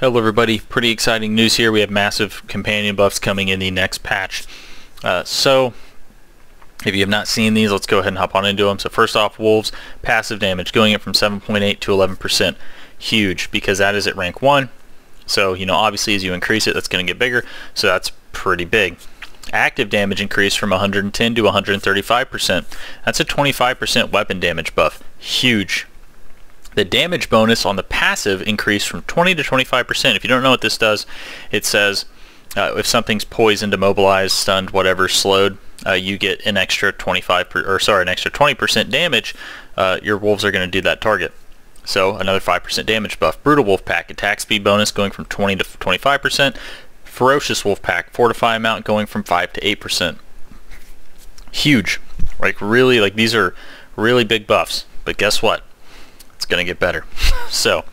Hello everybody, pretty exciting news here. We have massive companion buffs coming in the next patch. So if you have not seen these, let's go ahead and hop on into them. So first off, Wolves, passive damage, going up from 7.8 to 11%. Huge, because that is at rank 1. So, obviously as you increase it, that's going to get bigger. So that's pretty big. Active damage increased from 110 to 135%. That's a 25% weapon damage buff. Huge. The damage bonus on the passive increased from 20 to 25%. If you don't know what this does, it says if something's poisoned, immobilized, stunned, whatever, slowed, you get an extra 20% damage. Your wolves are going to do that target. So another 5% damage buff. Brutal Wolf Pack attack speed bonus going from 20 to 25%. Ferocious Wolf Pack fortify amount going from 5 to 8%. Huge. Really, these are really big buffs. But guess what? It's going to get better. So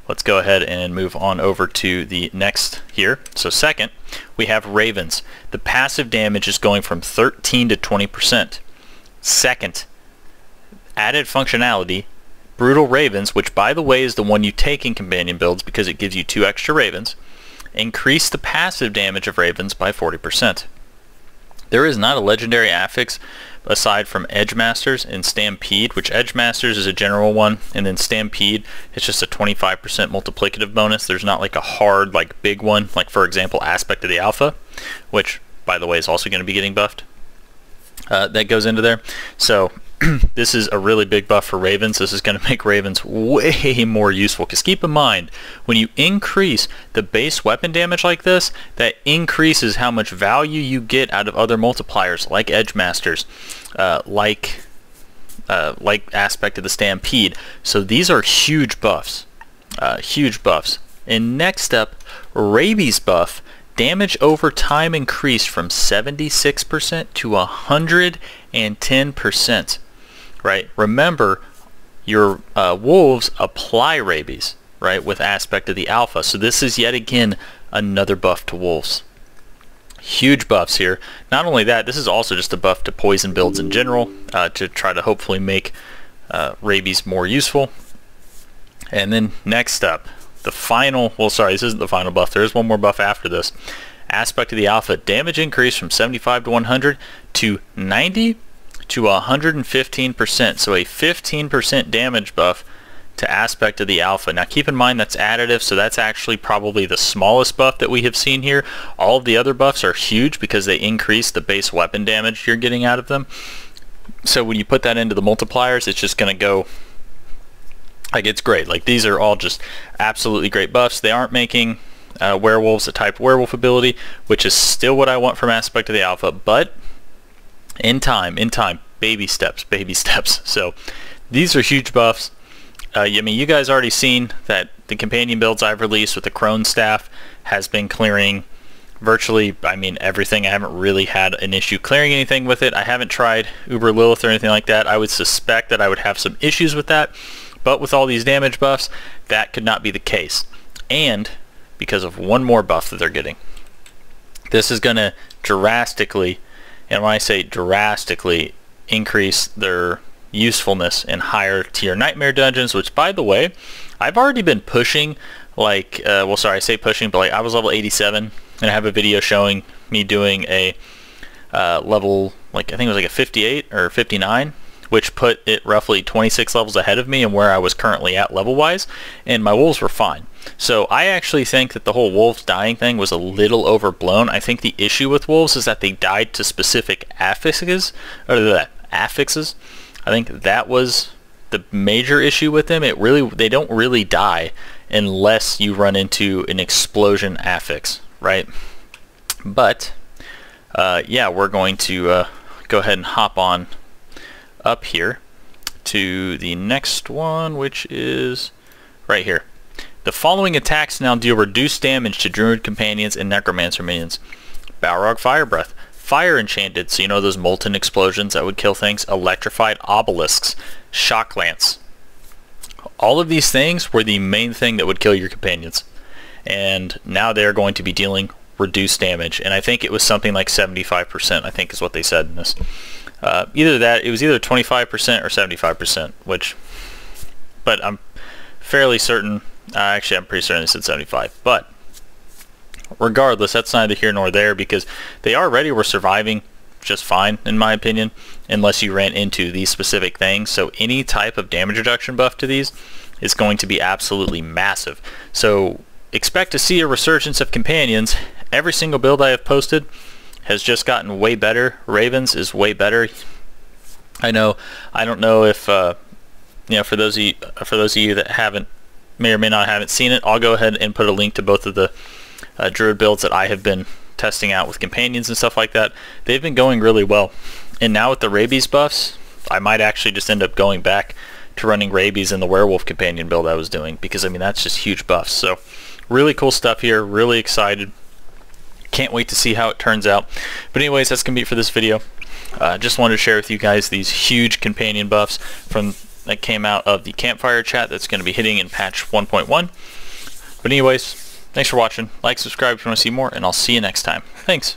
let's go ahead and move on over to the next here. So second, we have Ravens. The passive damage is going from 13 to 20%. Second, added functionality, Brutal Ravens, which by the way is the one you take in companion builds because it gives you 2 extra Ravens, increase the passive damage of Ravens by 40%. There is not a legendary affix aside from Edge Masters and Stampede, which Edge Masters is a general one, and then Stampede is just a 25% multiplicative bonus. There's not like a hard, big one, like for example Aspect of the Alpha, which by the way is also going to be getting buffed. That goes into there. So this is a really big buff for Ravens. This is going to make Ravens way more useful, because keep in mind, when you increase the base weapon damage like this, that increases how much value you get out of other multipliers like Edge Masters, like Aspect of the Stampede. So these are huge buffs. Huge buffs. And next up, Rabies buff. Damage over time increased from 76% to 110%. Right? Remember, your wolves apply rabies, right, with Aspect of the Alpha. So this is yet again another buff to wolves. Huge buffs here. Not only that, this is also just a buff to poison builds in general, to try to hopefully make rabies more useful. And then next up, the final, well sorry, this isn't the final buff. There is one more buff after this. Aspect of the Alpha. Damage increase from 75 to 100 to 90 to 115%. So a 15% damage buff to Aspect of the Alpha. Now keep in mind that's additive, so that's actually probably the smallest buff that we have seen here. All of the other buffs are huge because they increase the base weapon damage you're getting out of them. So when you put that into the multipliers, it's just going to go, it's great. These are all just absolutely great buffs. They aren't making werewolves a type werewolf ability, which is still what I want from Aspect of the Alpha, but in time, baby steps. So these are huge buffs. You guys already seen that the companion builds I've released with the Crone staff has been clearing virtually, everything. I haven't really had an issue clearing anything with it. I haven't tried Uber Lilith or anything like that. I would suspect that I would have some issues with that, but with all these damage buffs, that could not be the case. And because of one more buff that they're getting, this is going to drastically, and when I say drastically, increase their usefulness in higher tier nightmare dungeons, which by the way, I've already been pushing, I say pushing, but I was level 87, and I have a video showing me doing a level, I think it was a 58 or 59, which put it roughly 26 levels ahead of me and where I was currently at level-wise, and my wolves were fine. So I actually think that the whole wolves dying thing was a little overblown. I think the issue with wolves is that they died to specific affixes. I think that was the major issue with them. They don't really die unless you run into an explosion affix, right? But yeah, we're going to go ahead and hop on up here to the next one, which is right here. The following attacks now deal reduced damage to druid companions and necromancer minions. Balrog Fire Breath. Fire enchanted, so those molten explosions that would kill things. Electrified obelisks. Shock lance. All of these things were the main thing that would kill your companions, and now they're going to be dealing reduced damage, and I think it was something like 75%, I think is what they said in this. It was either 25% or 75%, but I'm fairly certain Actually, I'm pretty certain they said 75, but regardless, that's neither here nor there because they already were surviving just fine, in my opinion, unless you ran into these specific things. So any type of damage reduction buff to these is going to be absolutely massive. So expect to see a resurgence of companions. Every single build I have posted has just gotten way better. Ravens is way better. I don't know if you know, for those of you that may or may not haven't seen it, I'll go ahead and put a link to both of the druid builds that I have been testing out with companions and stuff like that. They've been going really well, and now with the rabies buffs, I might actually just end up going back to running rabies in the werewolf companion build I was doing, because I mean that's just huge buffs. So really cool stuff here, really excited, can't wait to see how it turns out. But anyways, that's gonna be it for this video. Just wanted to share with you guys these huge companion buffs that came out of the campfire chat that's going to be hitting in patch 1.1. But anyways, thanks for watching. Like, subscribe if you want to see more, and I'll see you next time. Thanks.